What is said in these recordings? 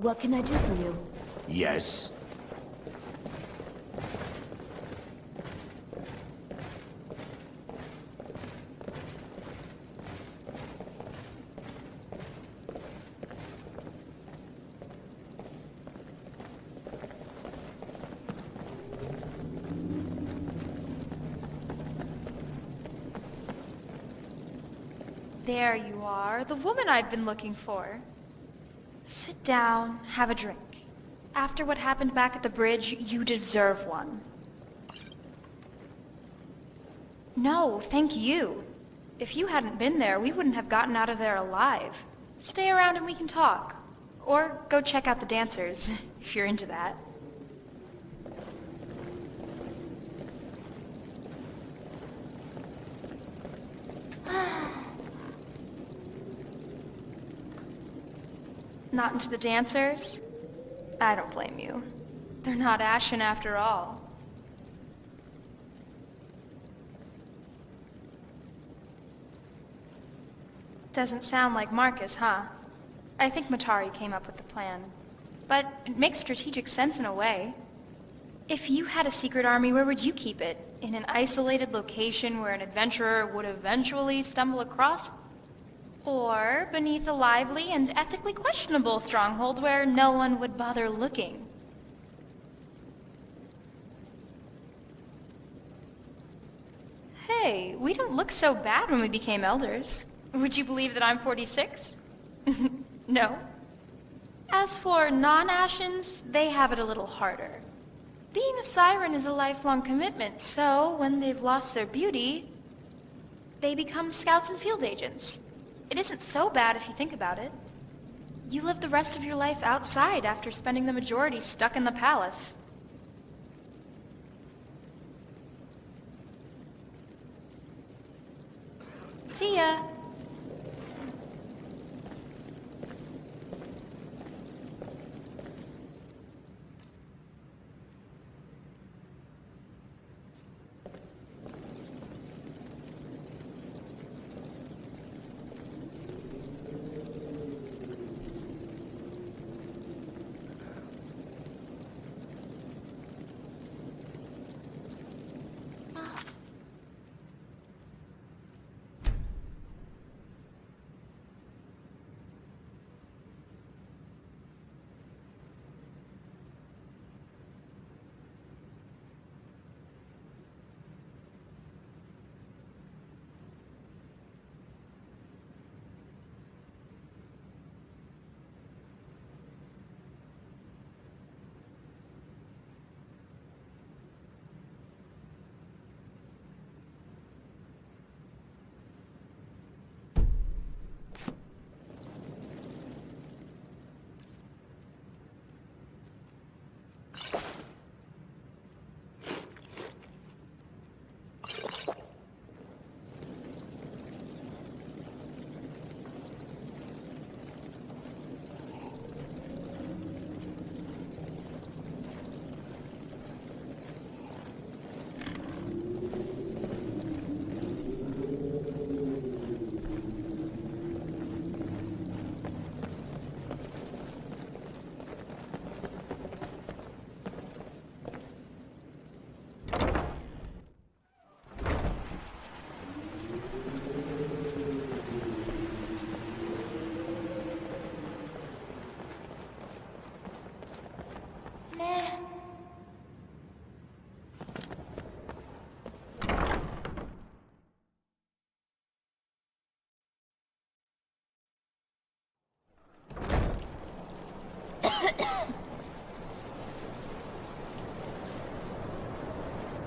What can I do for you? Yes. There you are, the woman I've been looking for. Sit down, have a drink. After what happened back at the bridge, you deserve one. No, thank you. If you hadn't been there, we wouldn't have gotten out of there alive. Stay around and we can talk. Or go check out the dancers, if you're into that. Not into the dancers? I don't blame you. They're not Ashen after all. Doesn't sound like Marcus, huh? I think Matari came up with the plan. But it makes strategic sense in a way. If you had a secret army, where would you keep it? In an isolated location where an adventurer would eventually stumble across it? Or beneath a lively and ethically questionable stronghold where no one would bother looking? Hey, we don't look so bad when we became elders. Would you believe that I'm 46? No. As for non-Ashens, they have it a little harder. Being a siren is a lifelong commitment, so when they've lost their beauty, they become scouts and field agents. It isn't so bad if you think about it. You live the rest of your life outside after spending the majority stuck in the palace. See ya.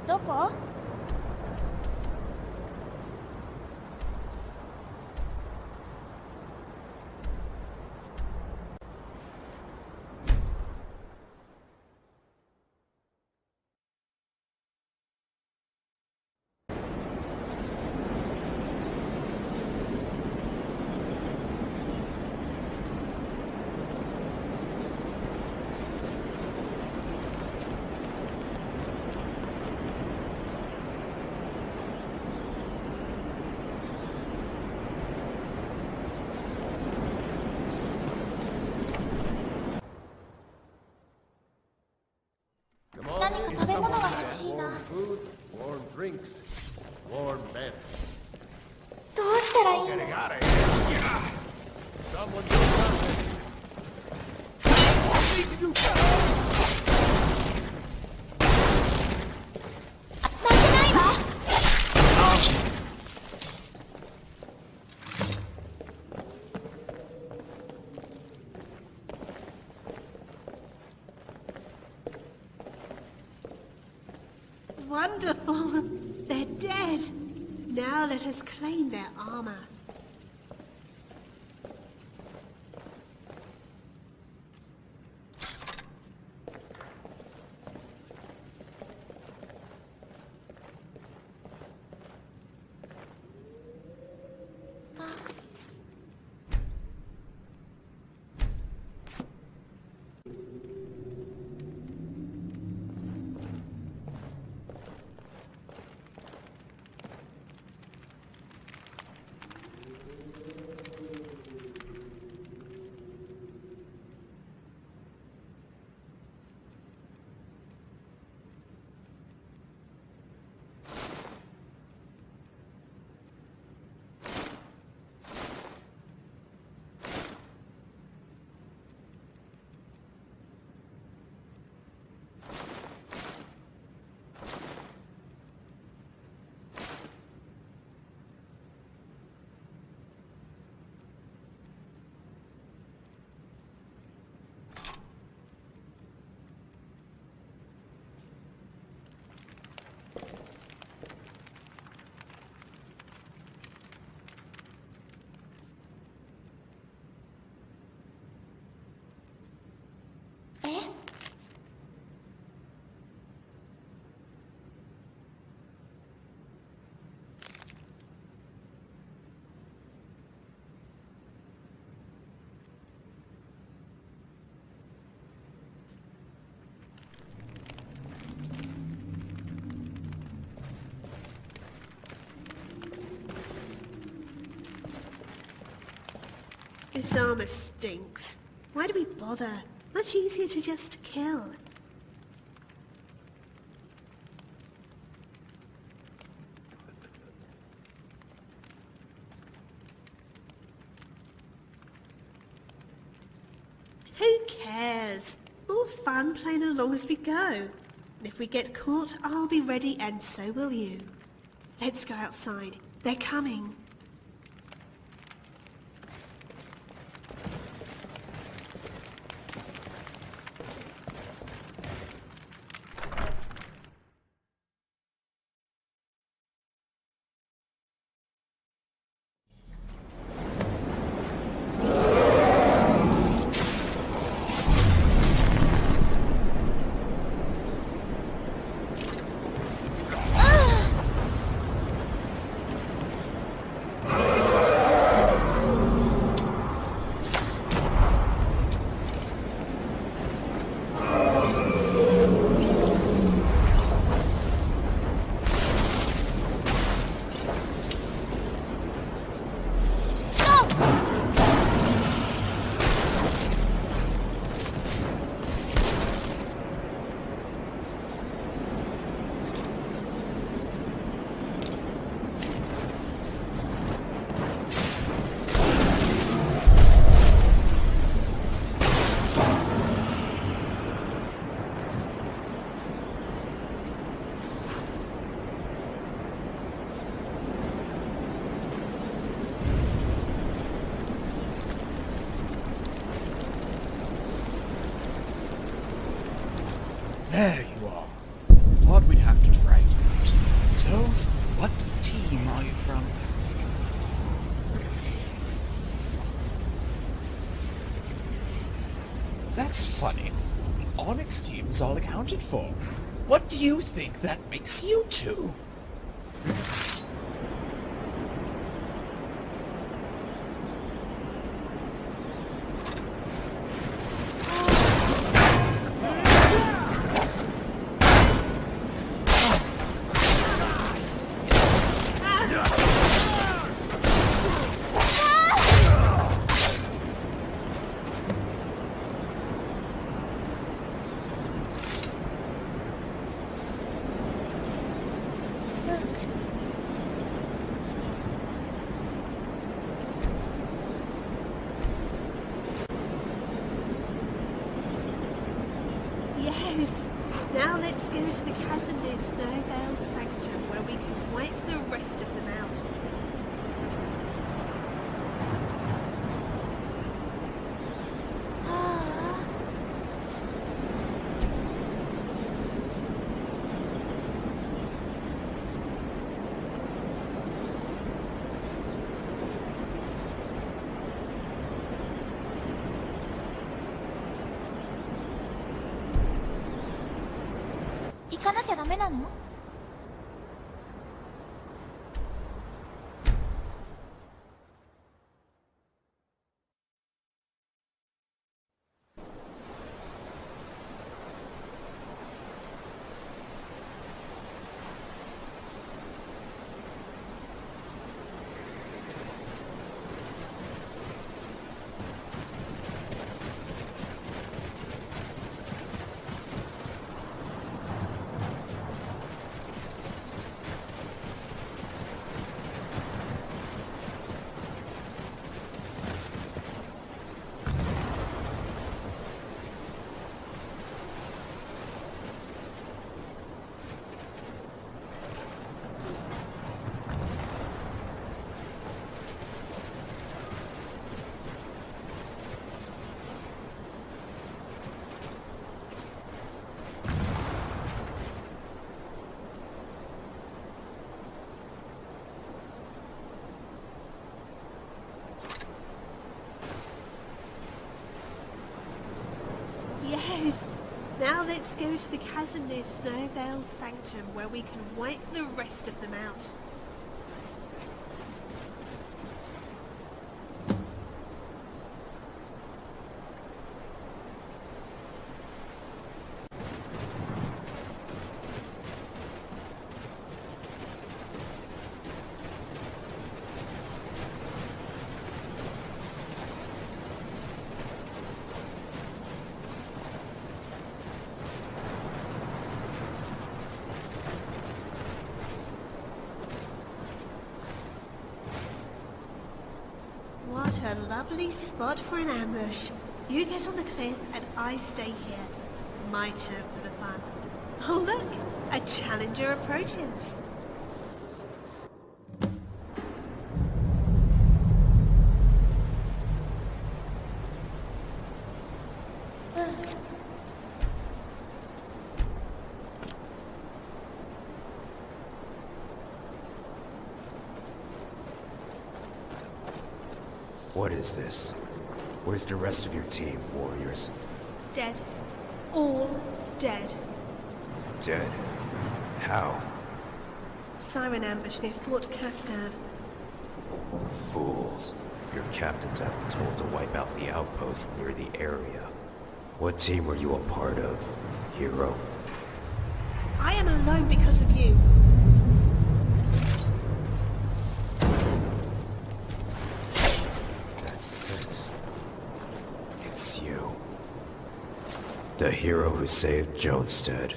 Doko? drinks, warm beds. どうしたらいいの? Getting out of here. Yeah. Someone do something. I need to do something. 負けないわ. Wonderful. They're dead. Now let us claim their armor. This armor stinks. Why do we bother? Much easier to just kill. Who cares? More fun playing along as we go. And if we get caught, I'll be ready and so will you. Let's go outside. They're coming. There you are. Thought we'd have to drag you out. So, what team are you from? That's funny. The Onyx team is all accounted for. What do you think that makes you two? go to the chasm near Snowvale's Sanctum where we can wipe the rest of them out. Yes! Now let's go to the chasm near Snowvale's Sanctum where we can wipe the rest of them out. What a lovely spot for an ambush. You get on the cliff and I stay here. My turn for the fun. Oh look, a challenger approaches. What is this? Where's the rest of your team, warriors? Dead. All dead. Dead? How? Siren ambush near Fort Castav. Fools. Your captains have been told to wipe out the outpost near the area. What team were you a part of, hero? I am alone because of you. That's it. It's you. The hero who saved Jonestead.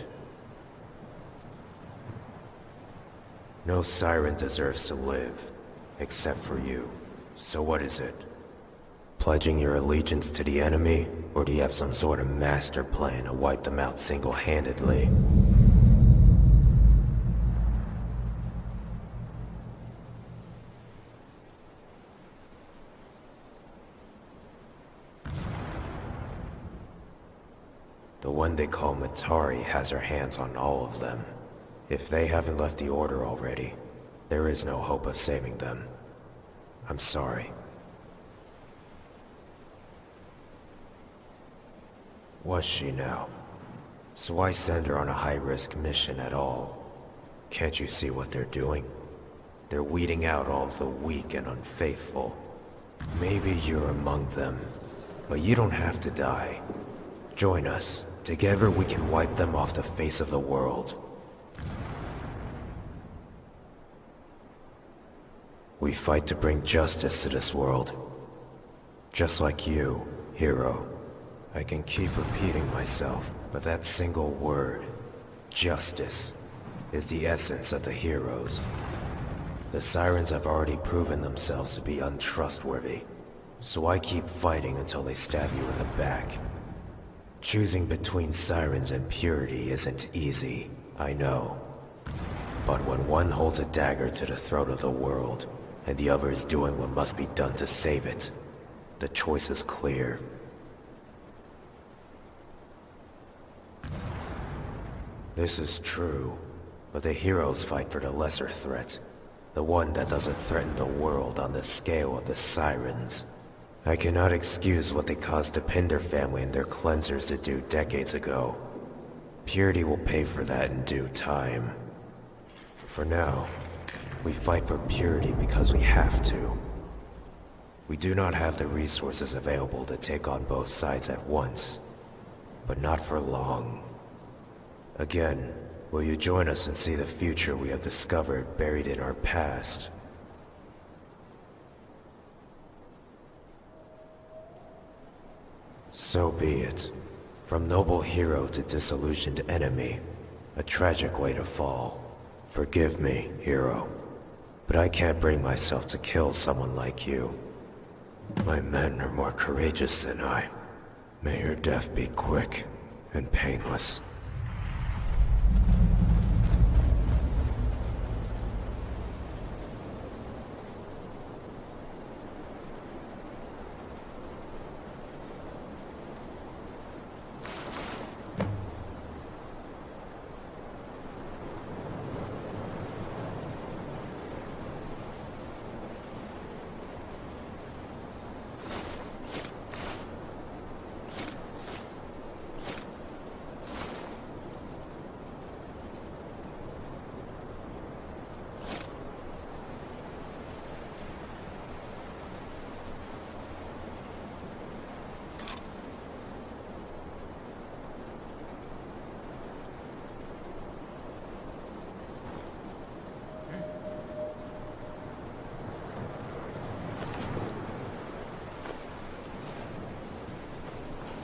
No siren deserves to live, except for you. So what is it? Pledging your allegiance to the enemy, or do you have some sort of master plan to wipe them out single-handedly? The one they call Matari has her hands on all of them. If they haven't left the Order already, there is no hope of saving them. I'm sorry. Was she now? So why send her on a high-risk mission at all? Can't you see what they're doing? They're weeding out all of the weak and unfaithful. Maybe you're among them, but you don't have to die. Join us. Together we can wipe them off the face of the world. We fight to bring justice to this world. Just like you, hero. I can keep repeating myself, but that single word, justice, is the essence of the heroes. The sirens have already proven themselves to be untrustworthy, so I keep fighting until they stab you in the back. Choosing between sirens and purity isn't easy, I know. But when one holds a dagger to the throat of the world, and the other is doing what must be done to save it, the choice is clear. This is true, but the heroes fight for the lesser threat. The one that doesn't threaten the world on the scale of the sirens. I cannot excuse what they caused the Pinder family and their cleansers to do decades ago. Purity will pay for that in due time. For now, we fight for purity because we have to. We do not have the resources available to take on both sides at once, but not for long. Again, will you join us and see the future we have discovered buried in our past? So be it. From noble hero to disillusioned enemy, a tragic way to fall. Forgive me, hero, but I can't bring myself to kill someone like you. My men are more courageous than I. May your death be quick and painless.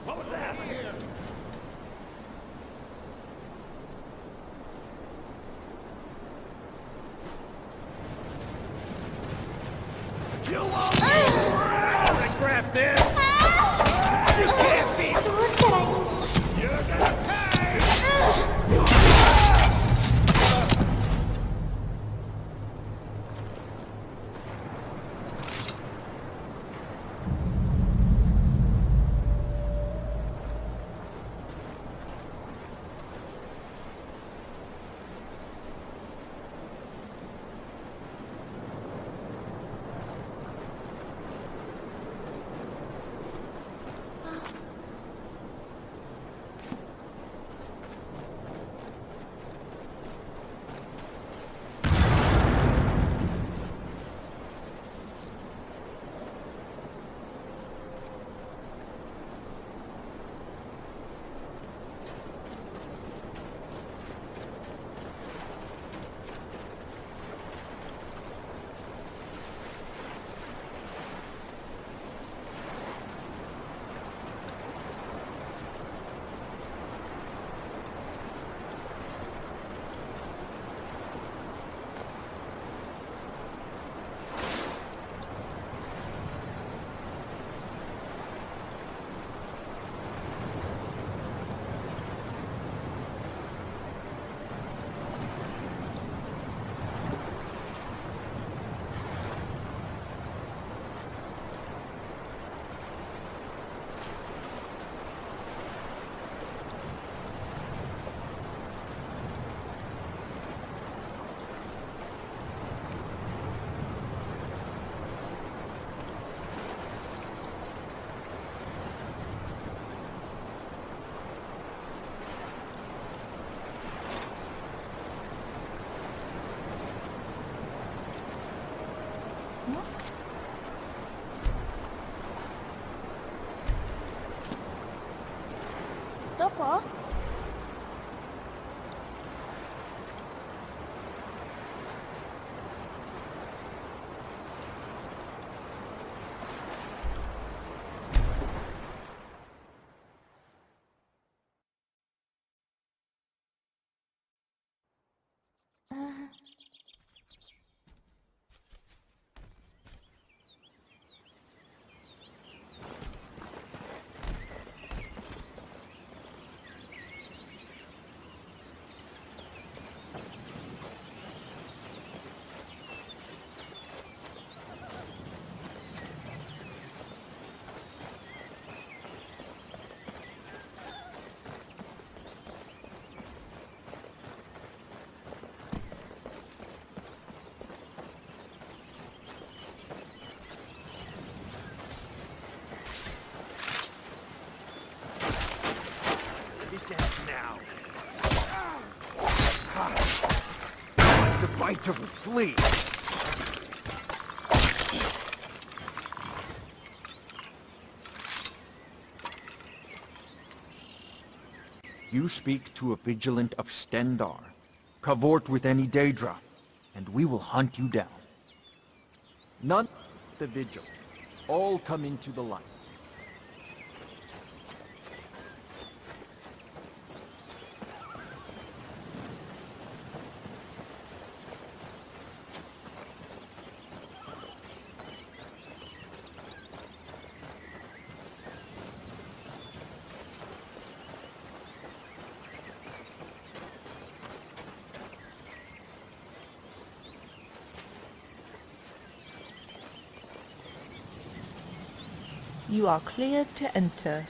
What was that? You won't grab this! You can't be! どうしたらいいの You're gonna pay! now! Like the bite of a flea! You speak to a vigilant of Stendar. Cavort with any Daedra, and we will hunt you down. None the vigil. All come into the light. You are cleared to enter.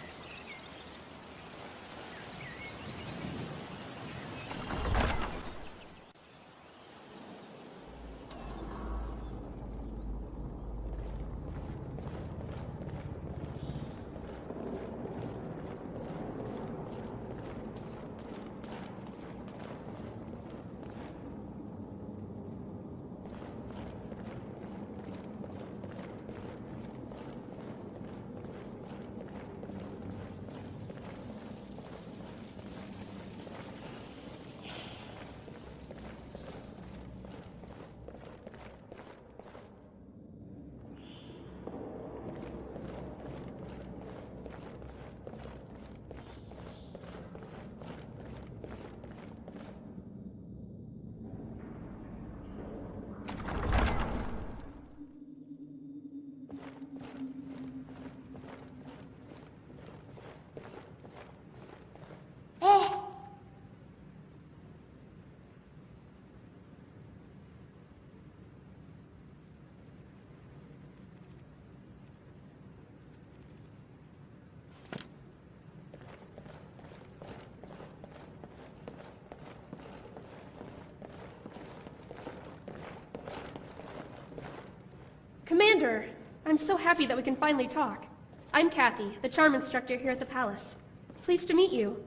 Commander! I'm so happy that we can finally talk. I'm Kathy, the charm instructor here at the palace. Pleased to meet you.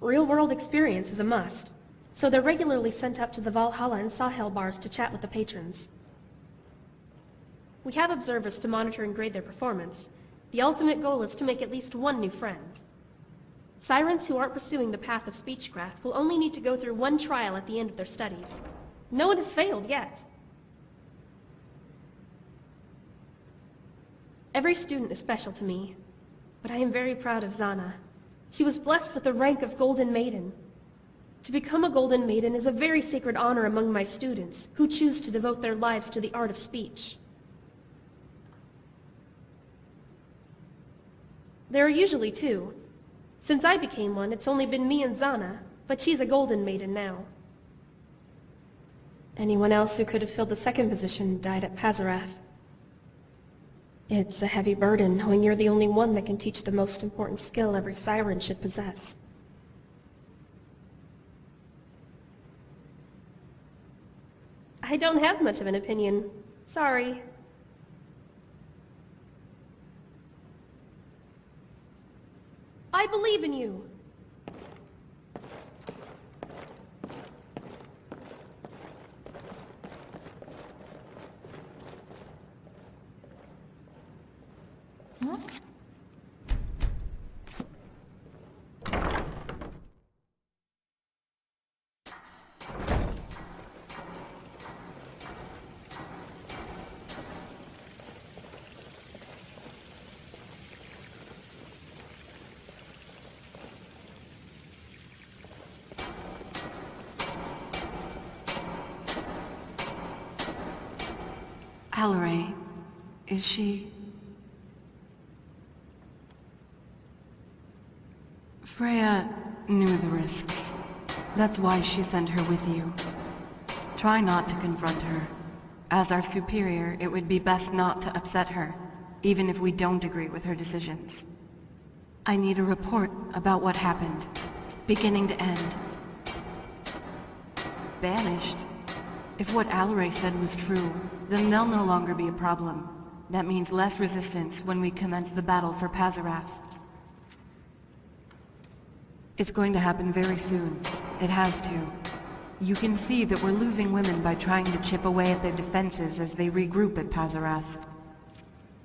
Real-world experience is a must, so they're regularly sent up to the Valhalla and Sahel bars to chat with the patrons. We have observers to monitor and grade their performance. The ultimate goal is to make at least one new friend. Sirens who aren't pursuing the path of speechcraft will only need to go through one trial at the end of their studies. No one has failed yet. Every student is special to me, but I am very proud of Zana. She was blessed with the rank of Golden Maiden. To become a Golden Maiden is a very sacred honor among my students, who choose to devote their lives to the art of speech. There are usually two. Since I became one, it's only been me and Zana, but she's a Golden Maiden now. Anyone else who could have filled the second position died at Pazarath. It's a heavy burden knowing you're the only one that can teach the most important skill every siren should possess. I don't have much of an opinion. Sorry. I believe in you. Halloray, is she... Freya knew the risks. That's why she sent her with you. Try not to confront her. As our superior, it would be best not to upset her, even if we don't agree with her decisions. I need a report about what happened, beginning to end. Banished? If what Alaray said was true, then they'll no longer be a problem. That means less resistance when we commence the battle for Pazarath. It's going to happen very soon. It has to. You can see that we're losing women by trying to chip away at their defenses as they regroup at Pazarath.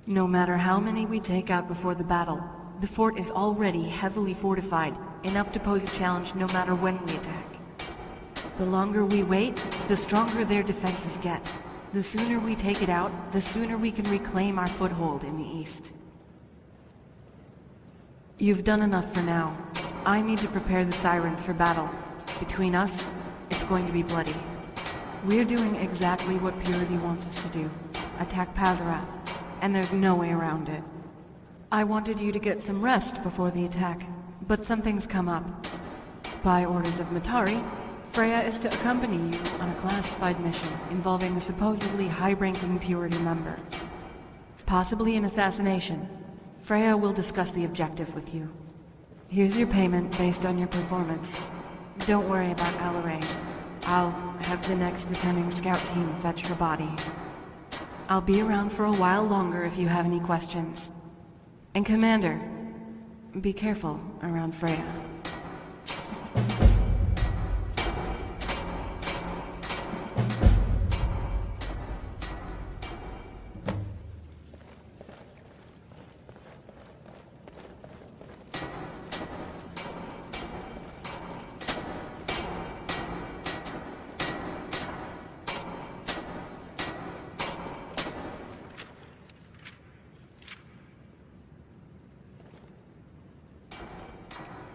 No matter how many we take out before the battle, the fort is already heavily fortified, enough to pose a challenge no matter when we attack. The longer we wait, the stronger their defenses get. The sooner we take it out, the sooner we can reclaim our foothold in the east. You've done enough for now. I need to prepare the Sirens for battle. Between us, it's going to be bloody. We're doing exactly what Purity wants us to do. Attack Pazarath, and there's no way around it. I wanted you to get some rest before the attack, but something's come up. By orders of Matari, Freya is to accompany you on a classified mission involving a supposedly high-ranking Purity member. Possibly an assassination. Freya will discuss the objective with you. Here's your payment based on your performance. Don't worry about Alaray. I'll have the next returning scout team fetch her body. I'll be around for a while longer if you have any questions. And Commander, be careful around Freya.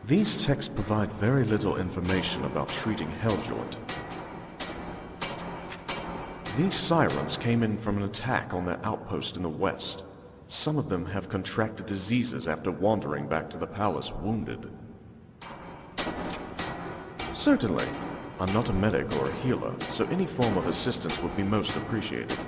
These texts provide very little information about treating Helljoint. These Sirens came in from an attack on their outpost in the west. Some of them have contracted diseases after wandering back to the palace wounded. Certainly. I'm not a medic or a healer, so any form of assistance would be most appreciated.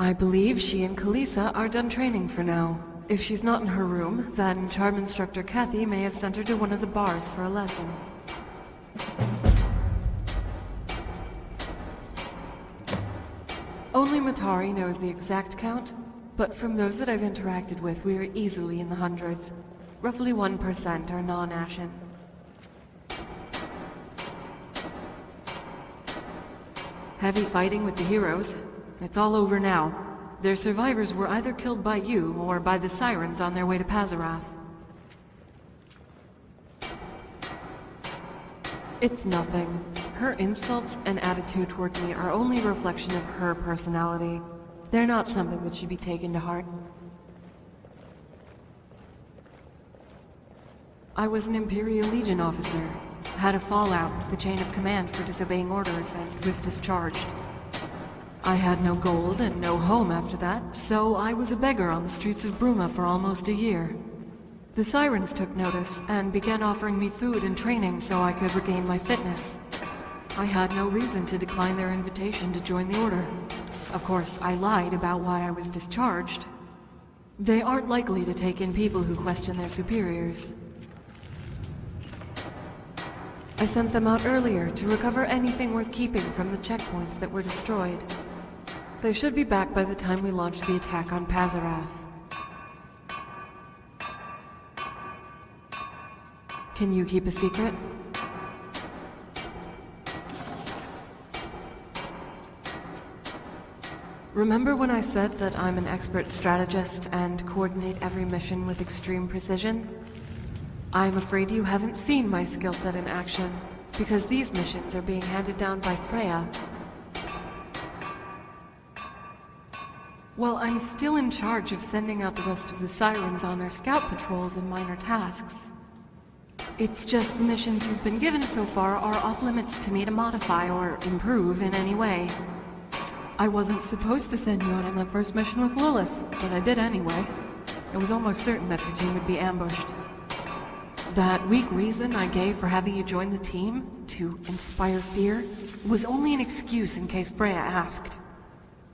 I believe she and Kalisa are done training for now. If she's not in her room, then charm instructor Kathy may have sent her to one of the bars for a lesson. Only Matari knows the exact count, but from those that I've interacted with, we are easily in the hundreds. Roughly 1% are non-Ashen. Heavy fighting with the heroes. It's all over now. Their survivors were either killed by you or by the Sirens on their way to Pazarath. It's nothing. Her insults and attitude toward me are only a reflection of her personality. They're not something that should be taken to heart. I was an Imperial Legion officer. Had a fallout with the chain of command for disobeying orders and was discharged. I had no gold and no home after that, so I was a beggar on the streets of Bruma for almost a year. The Sirens took notice and began offering me food and training so I could regain my fitness. I had no reason to decline their invitation to join the Order. Of course, I lied about why I was discharged. They aren't likely to take in people who question their superiors. I sent them out earlier to recover anything worth keeping from the checkpoints that were destroyed. They should be back by the time we launch the attack on Pazarath. Can you keep a secret? Remember when I said that I'm an expert strategist and coordinate every mission with extreme precision? I'm afraid you haven't seen my skill set in action, because these missions are being handed down by Freya. While I'm still in charge of sending out the rest of the Sirens on their scout patrols and minor tasks. It's just the missions you've been given so far are off limits to me to modify or improve in any way. I wasn't supposed to send you out on that first mission with Lilith, but I did anyway. It was almost certain that her team would be ambushed. That weak reason I gave for having you join the team, to inspire fear, was only an excuse in case Freya asked.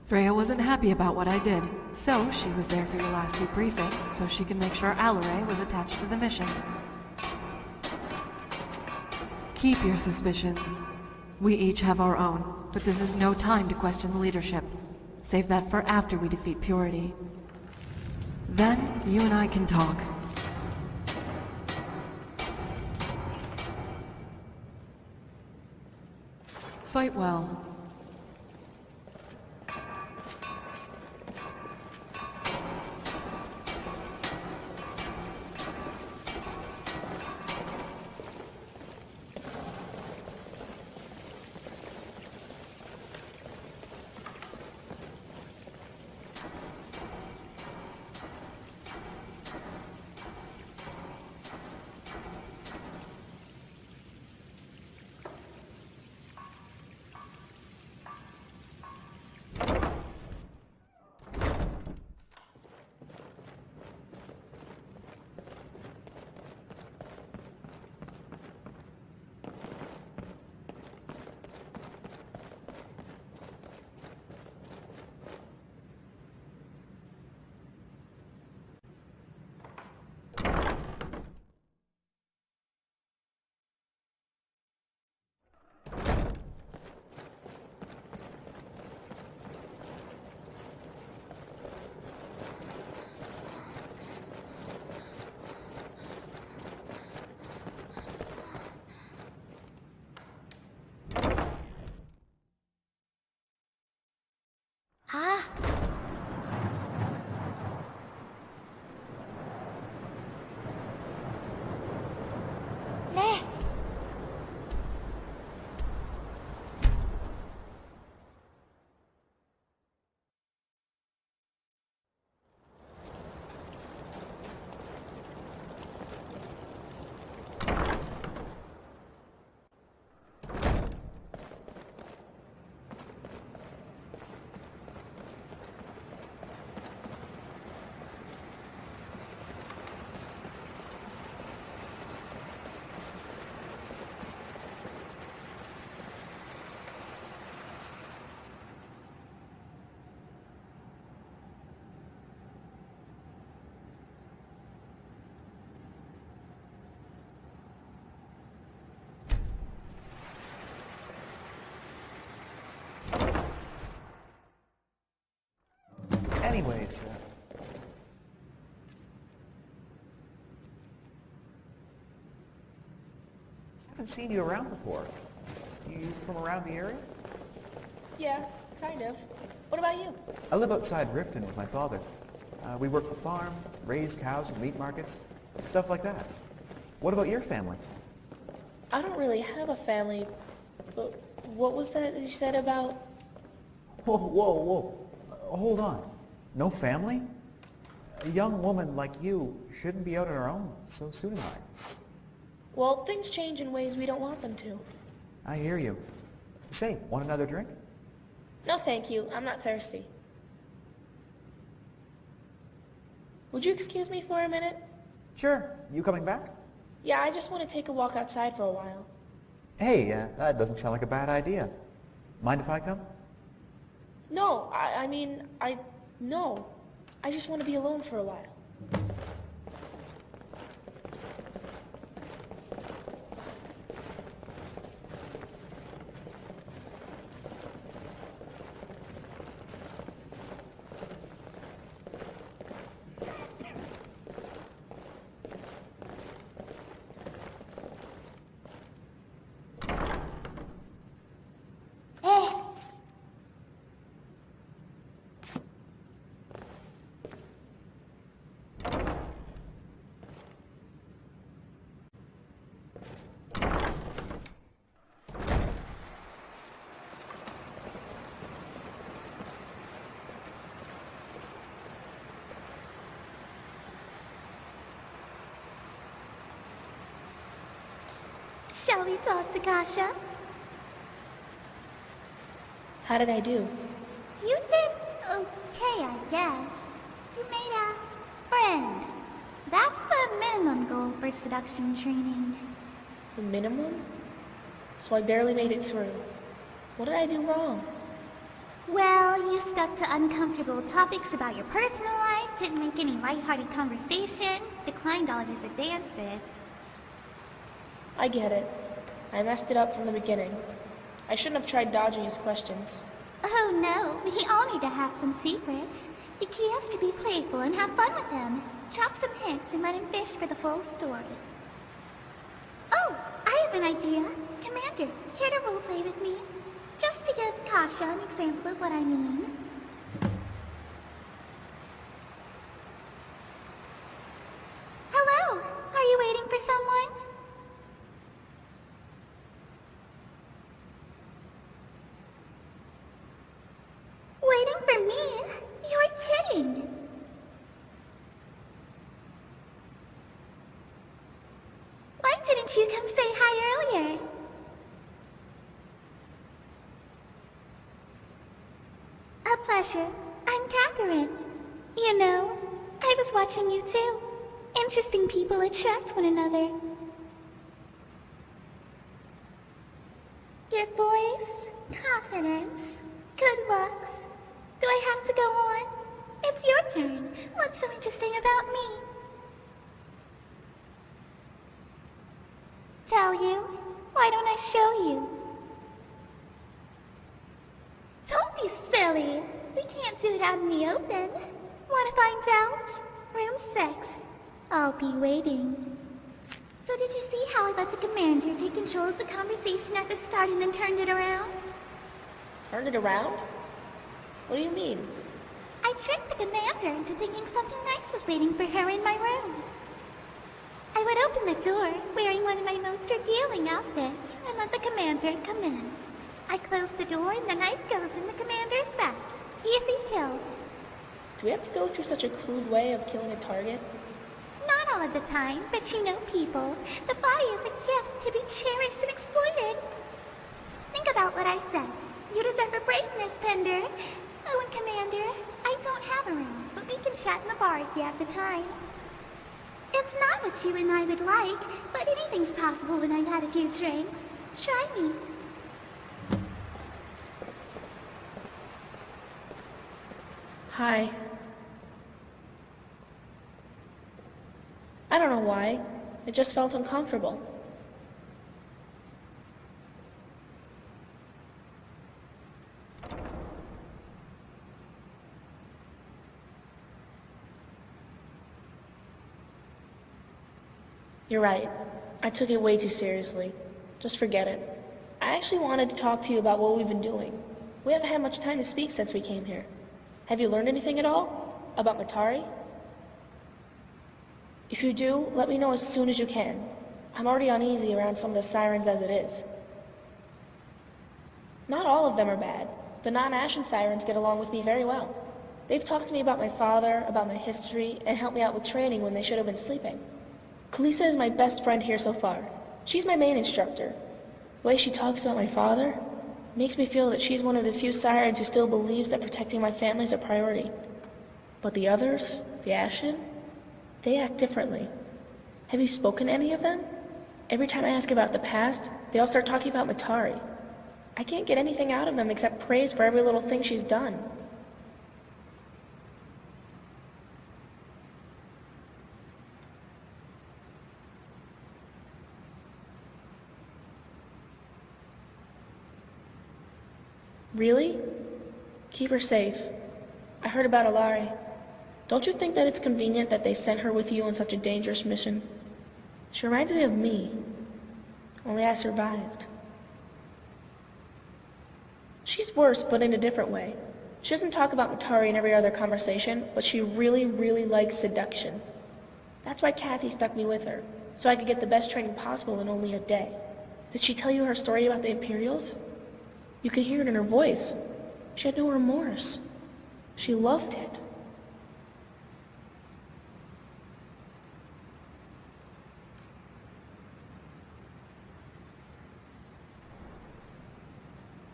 Freya wasn't happy about what I did, so she was there for your last debriefing, so she could make sure Alaray was attached to the mission. Keep your suspicions. We each have our own, but this is no time to question the leadership. Save that for after we defeat Purity. Then, you and I can talk. Fight well. Anyways, I haven't seen you around before. You from around the area? Yeah, kind of. What about you? I live outside Riften with my father. We work the farm, raise cows and meat markets, stuff like that. What about your family? I don't really have a family, but what was that you said about... Whoa, whoa, whoa. Hold on. No family? A young woman like you shouldn't be out on her own so soon in life. Well, things change in ways we don't want them to. I hear you. Say, want another drink? No, thank you. I'm not thirsty. Would you excuse me for a minute? Sure. You coming back? Yeah, I just want to take a walk outside for a while. Hey, that doesn't sound like a bad idea. Mind if I come? No, no. I just want to be alone for a while. Shall we talk to Kasha? How did I do? You did okay, I guess. You made a friend. That's the minimum goal for seduction training. The minimum? So I barely made it through. What did I do wrong? Well, you stuck to uncomfortable topics about your personal life, didn't make any lighthearted conversation, declined all of his advances. I get it. I messed it up from the beginning. I shouldn't have tried dodging his questions. Oh no, we all need to have some secrets. The key is to be playful and have fun with him. Drop some hints and let him fish for the full story. Oh, I have an idea. Commander, care to roleplay with me? Just to give Kasha an example of what I mean. Hello, are you waiting for someone? Waiting for me? You're kidding! Why didn't you come say hi earlier? A pleasure. I'm Catherine. You know, I was watching you too. Interesting people attract one another. Your voice, confidence, good looks. Do I have to go on? It's your turn. What's so interesting about me? Tell you? Why don't I show you? Don't be silly. We can't do it out in the open. Want to find out? Room 6. I'll be waiting. So did you see how I let the commander take control of the conversation at the start and then turned it around? Turned it around? What do you mean? I tricked the commander into thinking something nice was waiting for her in my room. I would open the door, wearing one of my most revealing outfits, and let the commander come in. I close the door and the knife goes in the commander's back. Easy kill. Do we have to go through such a crude way of killing a target? Not all of the time, but you know people. The body is a gift to be cherished and exploited. Think about what I said. You deserve a break, Miss Pender. Oh, and Commander, I don't have a room, but we can chat in the bar if you have the time. It's not what you and I would like, but anything's possible when I've had a few drinks. Try me. Hi. I don't know why. It just felt uncomfortable. You're right. I took it way too seriously. Just forget it. I actually wanted to talk to you about what we've been doing. We haven't had much time to speak since we came here. Have you learned anything at all? About Matari? If you do, let me know as soon as you can. I'm already uneasy around some of the sirens as it is. Not all of them are bad. The non-Ashen sirens get along with me very well. They've talked to me about my father, about my history, and helped me out with training when they should have been sleeping. Kalisa is my best friend here so far. She's my main instructor. The way she talks about my father makes me feel that she's one of the few sirens who still believes that protecting my family is a priority. But the others, the Ashen, they act differently. Have you spoken to any of them? Every time I ask about the past, they all start talking about Matari. I can't get anything out of them except praise for every little thing she's done. Really? Keep her safe. I heard about Alari. Don't you think that it's convenient that they sent her with you on such a dangerous mission? She reminds me of me. Only I survived. She's worse, but in a different way. She doesn't talk about Matari in every other conversation, but she really, really likes seduction. That's why Kathy stuck me with her, so I could get the best training possible in only a day. Did she tell you her story about the Imperials? You could hear it in her voice. She had no remorse. She loved it.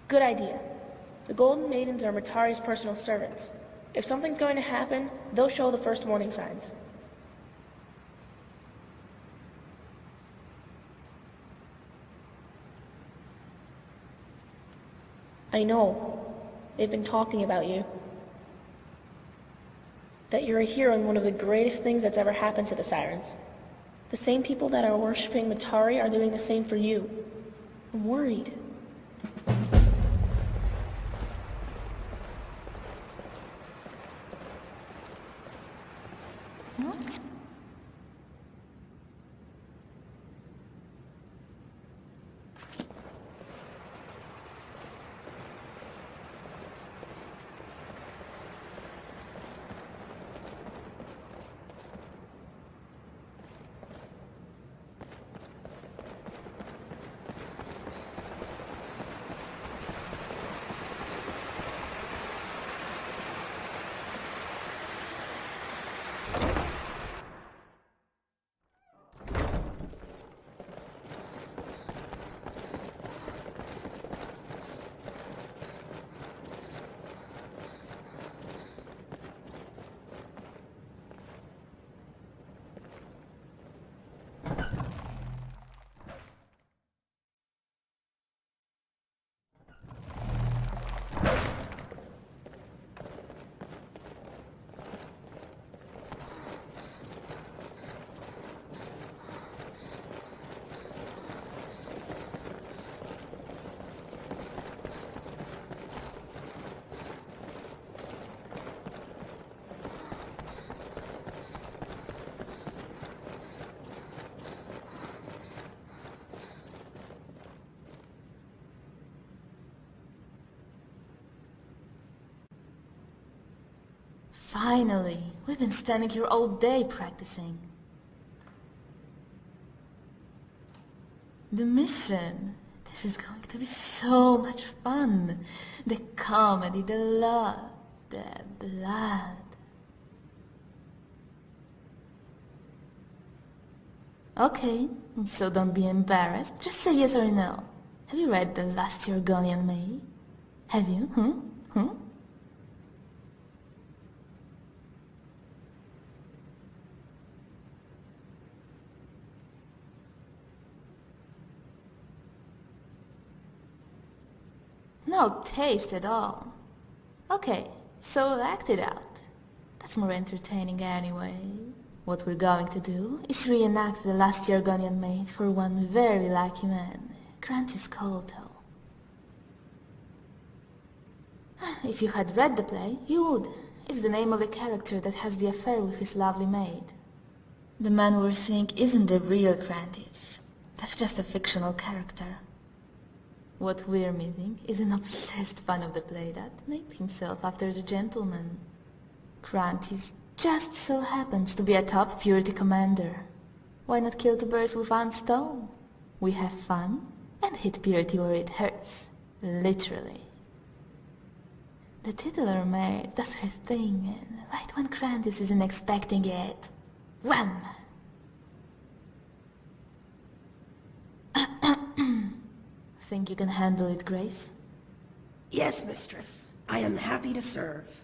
Good idea. The Golden Maidens are Matari's personal servants. If something's going to happen, they'll show the first warning signs. I know. They've been talking about you. That you're a hero and one of the greatest things that's ever happened to the Sirens. The same people that are worshipping Matari are doing the same for you. I'm worried. Finally! We've been standing here all day practicing. The mission! This is going to be so much fun! The comedy, the love, the blood. Okay, so don't be embarrassed. Just say yes or no. Have you read The Last Yorgonian Maid? Have you? No taste at all. Okay, so act it out. That's more entertaining anyway. What we're going to do is reenact The Last Yorgonian Maid for one very lucky man, Grantius Colto. If you had read the play, you would. It's the name of the character that has the affair with his lovely maid. The man we're seeing isn't the real Grantis. That's just a fictional character. What we're meeting is an obsessed fan of the play that named himself after the gentleman. Grantis just so happens to be a top purity commander. Why not kill two birds with one stone? We have fun and hit purity where it hurts. Literally. The titular maid does her thing, and right when Grantis isn't expecting it, wham! Think you can handle it, Grace? Yes, mistress. I am happy to serve.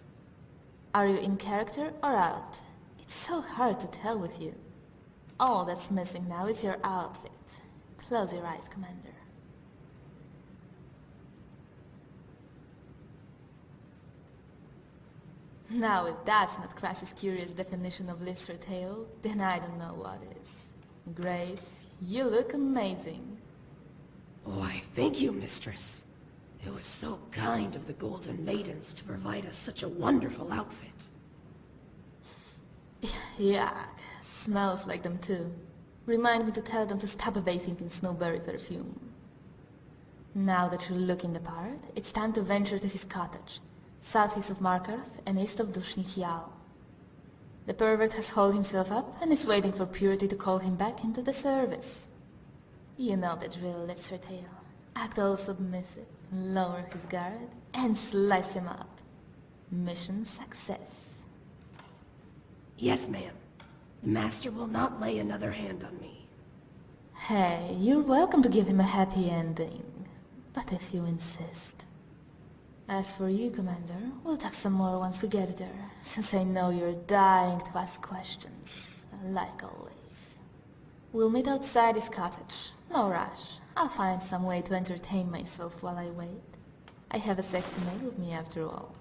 Are you in character or out? It's so hard to tell with you. All that's missing now is your outfit. Close your eyes, Commander. Now, if that's not Crass's curious definition of Lister tale, then I don't know what is. Grace, you look amazing. Why, thank you, mistress. It was so kind of the Golden Maidens to provide us such a wonderful outfit. Yuck. Smells like them too. Remind me to tell them to stop bathing in snowberry perfume. Now that you're looking the part, it's time to venture to his cottage, southeast of Markarth and east of Dushnichial. The pervert has hauled himself up and is waiting for Purity to call him back into the service. You know the drill, Lister Tail. Act all submissive, lower his guard, and slice him up. Mission success. Yes, ma'am. The master will not lay another hand on me. Hey, you're welcome to give him a happy ending. But if you insist. As for you, Commander, we'll talk some more once we get there, since I know you're dying to ask questions, like always. We'll meet outside his cottage. No rush. I'll find some way to entertain myself while I wait. I have a sexy maid with me after all.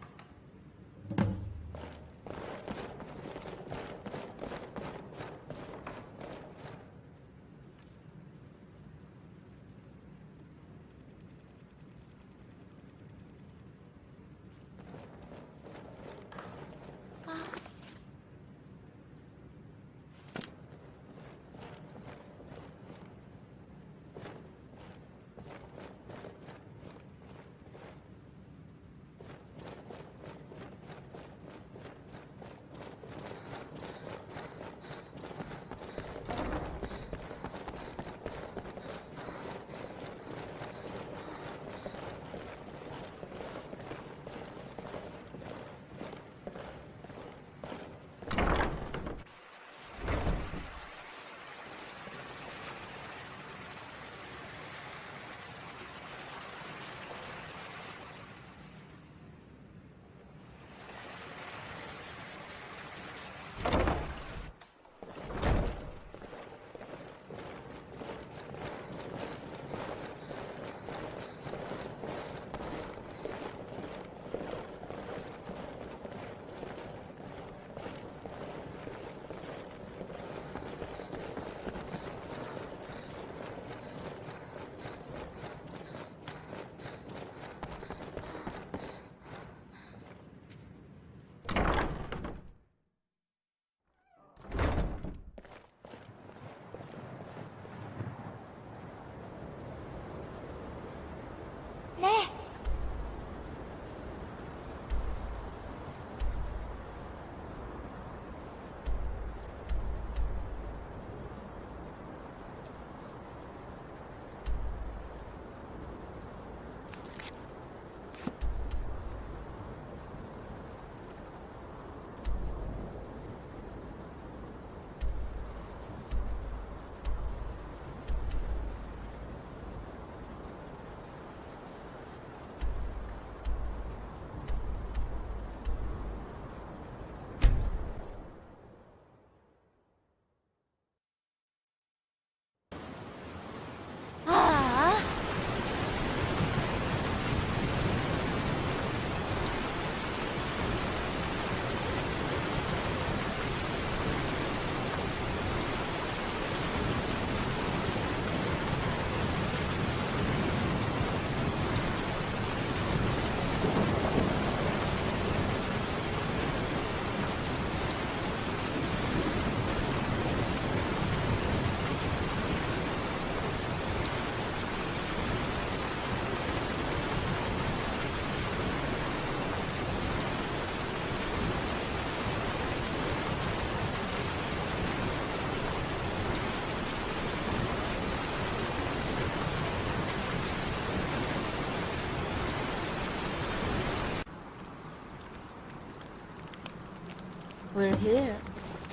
We're here.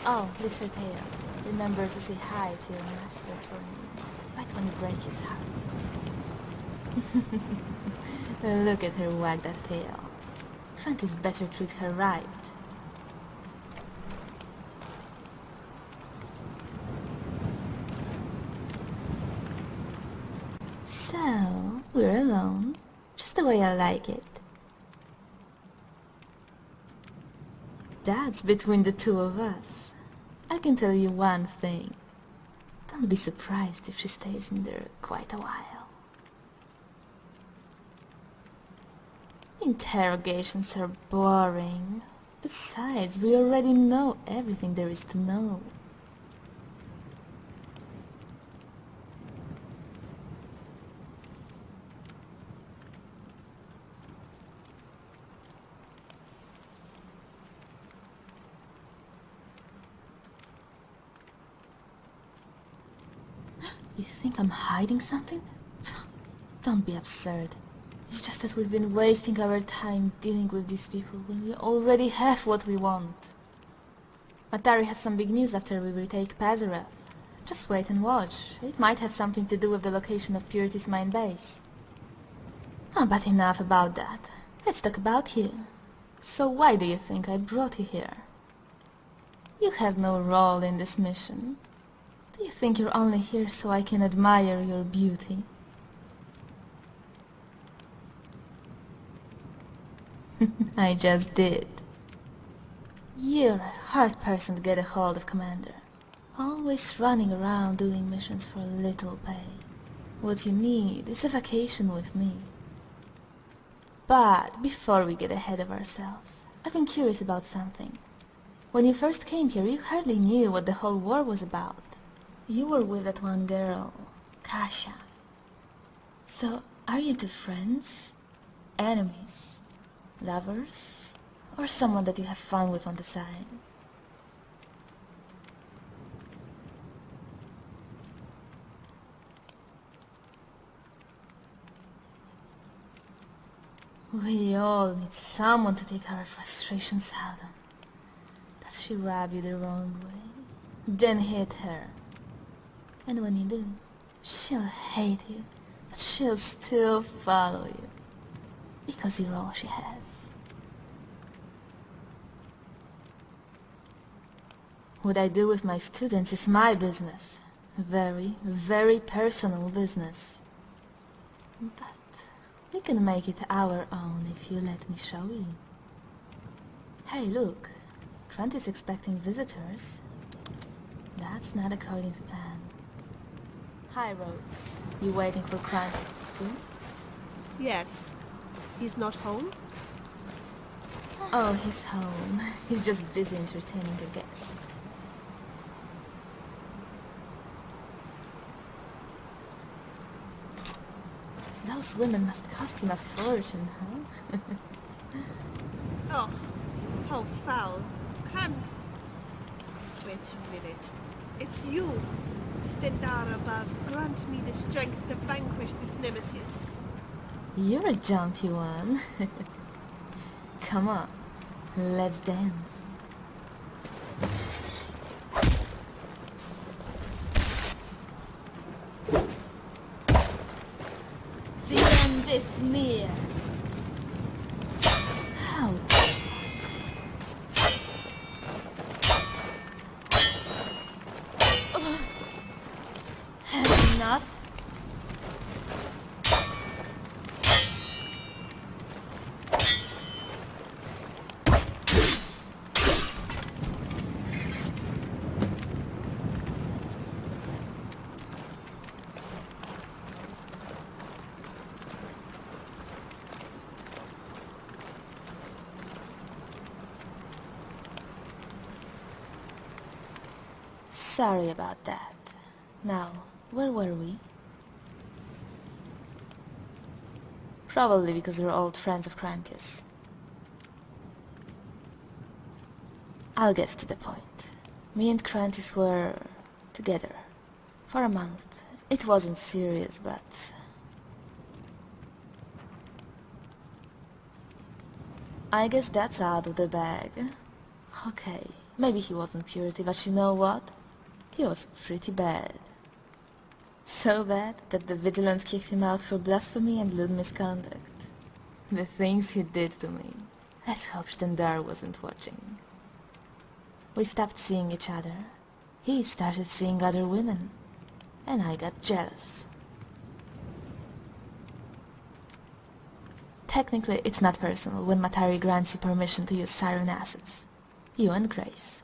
Oh, lift her tail. Remember to say hi to your master for me, right when you break his heart. Look at her wag that tail. Krantis better treat her right. So, we're alone. Just the way I like it. That's between the two of us. I can tell you one thing. Don't be surprised if she stays in there quite a while. Interrogations are boring. Besides, we already know everything there is to know. You think I'm hiding something? Don't be absurd. It's just that we've been wasting our time dealing with these people when we already have what we want. Matari has some big news after we retake Pazarath. Just wait and watch. It might have something to do with the location of Purity's main base. Oh, but enough about that. Let's talk about you. So why do you think I brought you here? You have no role in this mission. Do you think you're only here so I can admire your beauty? I just did. You're a hard person to get a hold of, Commander. Always running around doing missions for little pay. What you need is a vacation with me. But before we get ahead of ourselves, I've been curious about something. When you first came here, you hardly knew what the whole war was about. You were with that one girl, Kasia. So, are you two friends? Enemies? Lovers? Or someone that you have fun with on the side? We all need someone to take our frustrations out on. Does she rub you the wrong way? Then hit her. And when you do, she'll hate you, but she'll still follow you. Because you're all she has. What I do with my students is my business. Very, very personal business. But we can make it our own if you let me show you. Hey, look. Grant is expecting visitors. That's not according to plan. Hi, Rose. You waiting for Grant? Yes. He's not home? Oh, he's home. He's just busy entertaining a guest. Those women must cost him a fortune, huh? Oh, how foul. Can't... Wait a minute. It's you. Stendar above, grant me the strength to vanquish this nemesis. You're a jumpy one. Come on, let's dance. The end is near. How Had enough? Sorry about that. Now, where were we? Probably because we're old friends of Krantis. I'll get to the point. Me and Krantis were together for a month. It wasn't serious, but... I guess that's out of the bag. Okay, Maybe he wasn't purity, but you know what? He was pretty bad. So bad that the vigilance kicked him out for blasphemy and lewd misconduct. The things he did to me. Let's hope Stendar wasn't watching. We stopped seeing each other. He started seeing other women. And I got jealous. Technically, it's not personal when Matari grants you permission to use siren assets. You and Grace.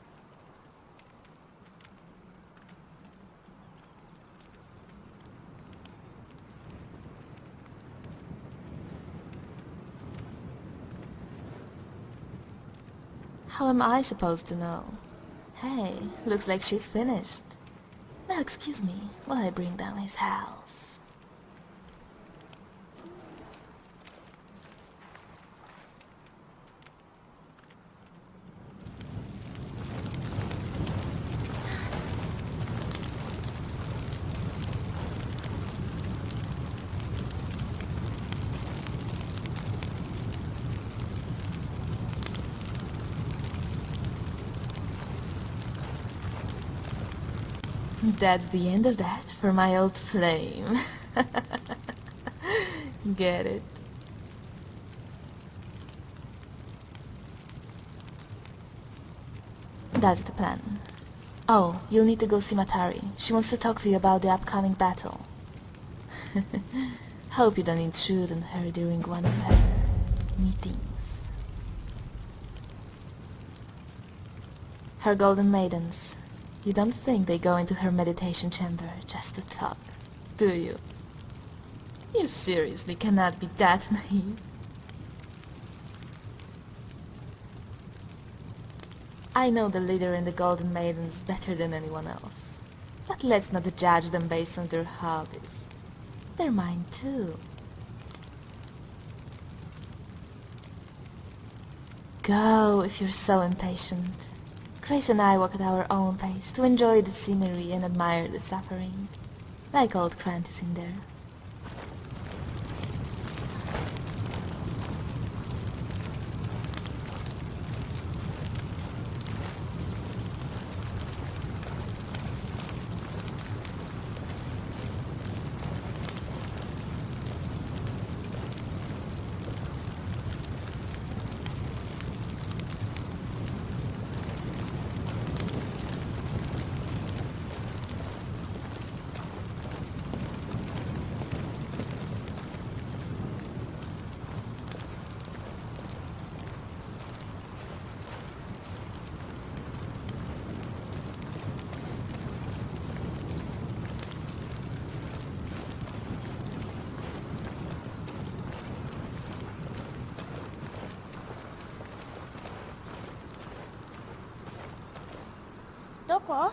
How am I supposed to know? Hey, looks like she's finished. Now excuse me while I bring down his house. That's the end of that for my old flame. Get it? That's the plan. Oh, you'll need to go see Matari. She wants to talk to you about the upcoming battle. Hope you don't intrude on her during one of her meetings. Her golden maidens. You don't think they go into her meditation chamber just to talk, do you? You seriously cannot be that naive. I know the leader and the Golden Maidens better than anyone else. But let's not judge them based on their hobbies. They're mine too. Go if you're so impatient. Grace and I walk at our own pace to enjoy the scenery and admire the suffering, like old Krantis in there. Doko?